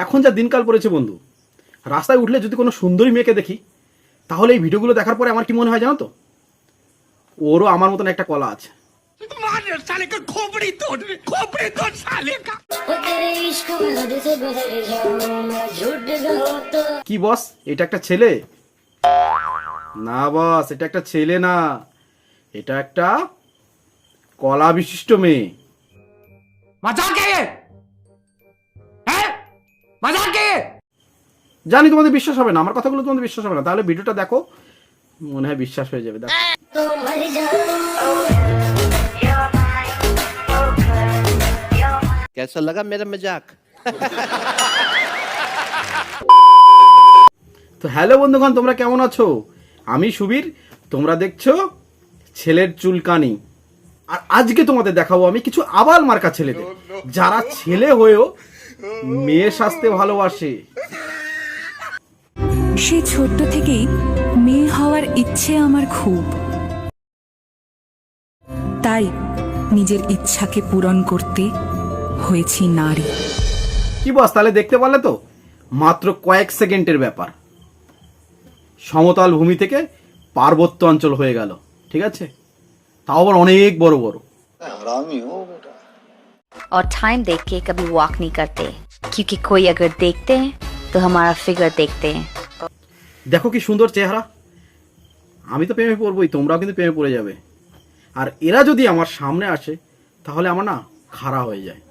এখন যা দিনকাল পড়েছে বন্ধু, রাস্তায় উঠলে যদি কোনো সুন্দরী মেয়েকে দেখি, তাহলে এই ভিডিওগুলো দেখার পরে আমার কি মনে হয় জানো তো, ওরও আমার মতন একটা কলা আছে। কি বস, এটা একটা ছেলে? না বস, এটা একটা ছেলে না, এটা একটা কলা বিশিষ্ট মেয়ে। জানি তোমাদের বিশ্বাস হবে না, আমার কথাগুলো তোমাদের বিশ্বাস হবে না, তাহলে ভিডিওটা দেখো, মনে হয় বিশ্বাস হয়ে যাবে। দেখো कैसा लगा मेरा मजाक? তো হ্যালো বন্ধুগণ, তোমরা কেমন আছো? আমি সুবীর, তোমরা দেখছো ছেলের চুলকানি। আর আজকে তোমাদের দেখাবো আমি কিছু আবাল মার্কা ছেলেদের, যারা ছেলে হয়েও মেয়ে সাজতে ভালোবাসে। সে ছোট্ট থেকেই মেয়ে হওয়ার ইচ্ছে আমার খুব, তাই নিজের ইচ্ছাকে পূরণ করতে হয়েছি নারী। কি বস, তাহলে দেখতে পারলে তো, মাত্র কয়েক সেকেন্ডের ব্যাপার, সমতল ভূমি থেকে পার্বত্য অঞ্চল হয়ে গেল। ঠিক আছে, তাও আবার অনেক বড় বড়। और टाइम देख के कभी वॉक नहीं करते, क्योंकि कोई अगर देखते हैं तो हमारा फिगर देखते हैं। দেখো কি সুন্দর চেহারা। আমি তো প্রেমে পড়বই, তোমরাও কিন্তু প্রেমে পড়ে যাবে। আর এরা যদি আমার সামনে আসে, তাহলে আমার না খাড়া হয়ে যায়।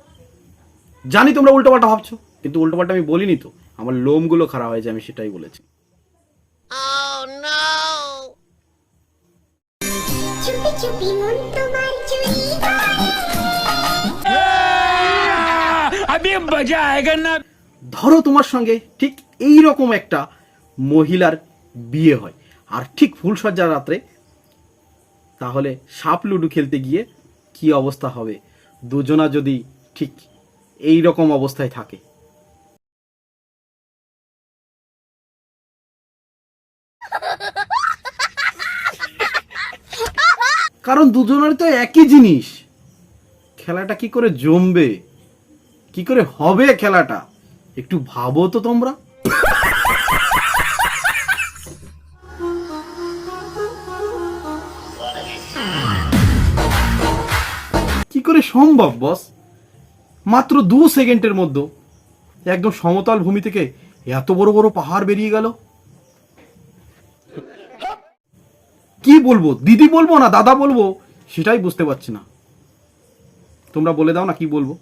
জানি তোমরা উল্টোপাল্টা ভাবছো, কিন্তু উল্টোপাল্টা আমি বলিনি তো, আমার লোমগুলো খাড়া হয়ে যায়, আমি সেটাই বলেছি। ধরো তোমার সঙ্গে ঠিক এই রকম একটা মহিলার বিয়ে হয়, আর ঠিক ফুলসজ্জার রাত্রে, তাহলে সাপ লুডু খেলতে গিয়ে কি অবস্থা হবে দুজনা যদি ঠিক এই রকম অবস্থায় থাকে। কারণ দুজনের তো একই জিনিস, খেলাটা কি করে জমবে, কি করে হবে খেলাটা, একটু ভাবো তো তোমরা। কি করে সম্ভব বস, মাত্র 2 সেকেন্ডের মধ্যে একদম সমতল ভূমি থেকে এত বড় বড় পাহাড় বেরিয়ে গেল। কি বলবো, দিদি বলবো না দাদা বলবো, সেটাই বুঝতে পারছি না। তোমরা বলে দাও না কি বলবো।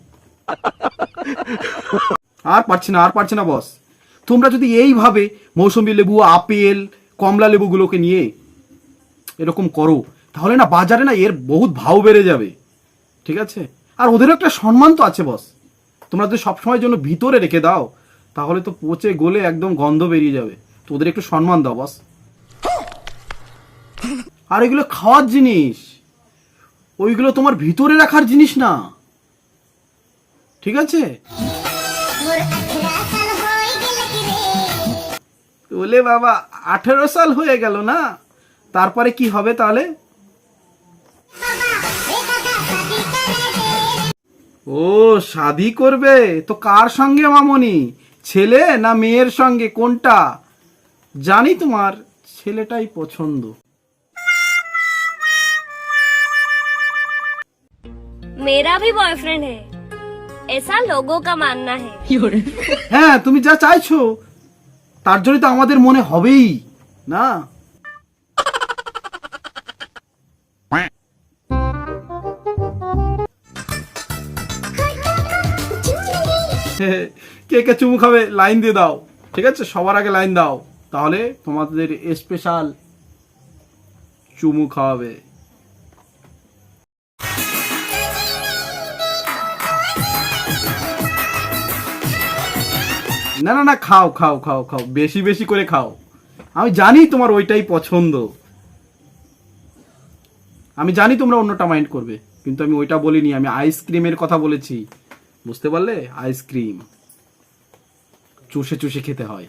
আর পারছি না বস। তোমরা যদি এইভাবে মৌসুমী লেবু, আপেল, কমলা লেবুগুলোকে নিয়ে এরকম করো, তাহলে না বাজারে না এর বহুত ভাও বেড়ে যাবে। ঠিক আছে, আর ওদেরও একটা সম্মান তো আছে বস। তোমরা যদি সবসময়ের জন্য ভিতরে রেখে দাও, তাহলে তো পচে গলে একদম গন্ধ বেরিয়ে যাবে। তো ওদের একটু সম্মান দাও বস। আর এগুলো খাওয়ার জিনিস, ওইগুলো তোমার ভিতরে রাখার জিনিস না। ঠিক আছে, বলে বাবা 18 সাল হয়ে গেল না, তারপরে কি হবে তাহলে? ও শাদি করবে তো কার সঙ্গে মামনি, ছেলে না মেয়ের সঙ্গে, কোনটা? জানি তোমার ছেলেটাই পছন্দ। मेरा भी बॉयफ्रेंड है, ऐसा लोगों का मानना है। হ্যাঁ, তুমি যা চাইছো তার জন্য তো আমাদের মনে হবেই না। কে কে চুমু খাবে লাইন দিয়ে দাও। ঠিক আছে, সবার আগে লাইন দাও, তাহলে তোমাদের স্পেশাল চুমু খাওয়াবে। না না না, খাও খাও খাও খাও, বেশি বেশি করে খাও। আমি জানি তোমার ওইটাই পছন্দ, আমি জানি তোমরা অন্যটা মাইন্ড করবে, কিন্তু আমি ওইটা বলিনি, আমি আইসক্রিমের কথা বলেছি। বুঝতে পারলে? আইসক্রিম চুষে চুষে খেতে হয়।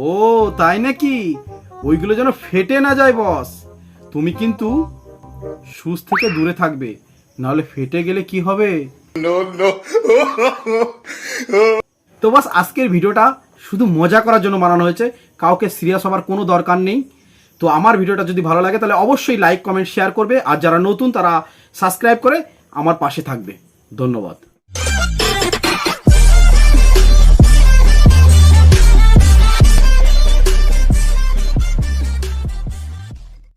ও তাই নাকি? ওইগুলো যেন ফেটে না যায় বস। তুমি কিন্তু সুচ থেকে দূরে থাকবে, নাহলে ফেটে গেলে কি হবে। তো বাস আজকের ভিডিওটা শুধু মজা করার জন্য বানানো হয়েছে, কাউকে সিরিয়াস হবার কোনো দরকার নেই। তো আমার ভিডিওটা যদি ভালো লাগে তাহলে অবশ্যই লাইক কমেন্ট শেয়ার করবে, আর যারা নতুন তারা সাবস্ক্রাইব করে আমার পাশে থাকবে। ধন্যবাদ।